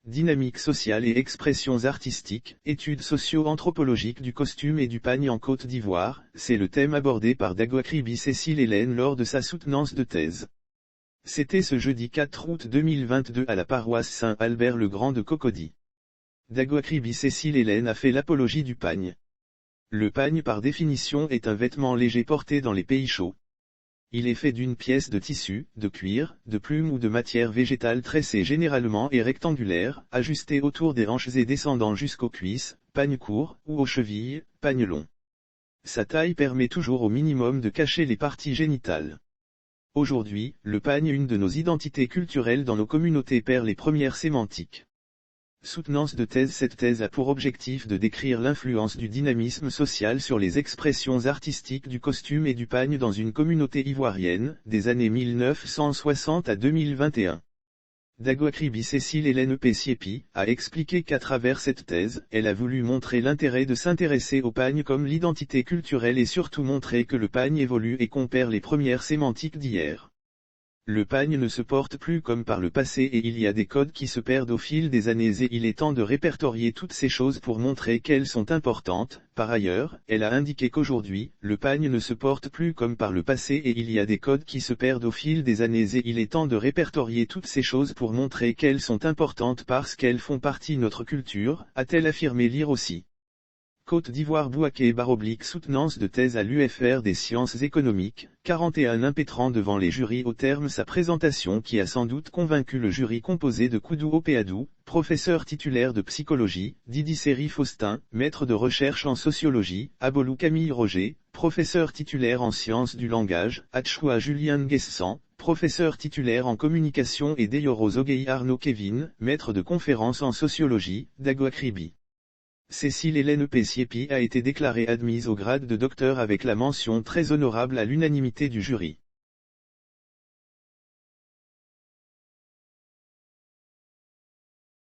dynamique sociale et expressions artistiques, études socio-anthropologiques du costume et du pagne en Côte d'Ivoire, c'est le thème abordé par Dagoakribi Cécile Hélène lors de sa soutenance de thèse. C'était ce jeudi 4 août 2022 à la paroisse Saint-Albert-le-Grand de Cocody. Dagoakribi Cécile Hélène a fait l'apologie du pagne. Le pagne par définition est un vêtement léger porté dans les pays chauds. Il est fait d'une pièce de tissu, de cuir, de plume ou de matière végétale tressée généralement et rectangulaire, ajustée autour des hanches et descendant jusqu'aux cuisses, pagne court, ou aux chevilles, pagne long. Sa taille permet toujours au minimum de cacher les parties génitales. Aujourd'hui, le pagne, une de nos identités culturelles dans nos communautés, perd les premières sémantiques. Soutenance de thèse. Cette thèse a pour objectif de décrire l'influence du dynamisme social sur les expressions artistiques du costume et du pagne dans une communauté ivoirienne, des années 1960 à 2021. Dagoakribi Cécile Hélène Pesiepi a expliqué qu'à travers cette thèse, elle a voulu montrer l'intérêt de s'intéresser au pagne comme l'identité culturelle et surtout montrer que le pagne évolue et qu'on perd les premières sémantiques d'hier. Le pagne ne se porte plus comme par le passé et il y a des codes qui se perdent au fil des années et il est temps de répertorier toutes ces choses pour montrer qu'elles sont importantes. Par ailleurs, elle a indiqué qu'aujourd'hui, le pagne ne se porte plus comme par le passé et il y a des codes qui se perdent au fil des années et il est temps de répertorier toutes ces choses pour montrer qu'elles sont importantes parce qu'elles font partie de notre culture, a-t-elle affirmé lire aussi. Côte d'Ivoire. Bouaké / soutenance de thèse à l'UFR des sciences économiques, 41 impétrant devant les jurys au terme sa présentation qui a sans doute convaincu le jury composé de Koudou Opéadou, professeur titulaire de psychologie, Didi Séri Faustin, maître de recherche en sociologie, Abolou Camille Roger, professeur titulaire en sciences du langage, Atchoua Julien Nguessan, professeur titulaire en communication et Deyoro Zogei Arnaud Kevin, maître de conférences en sociologie, Dagoakribi. Cécile Hélène Pesiepi a été déclarée admise au grade de docteur avec la mention très honorable à l'unanimité du jury.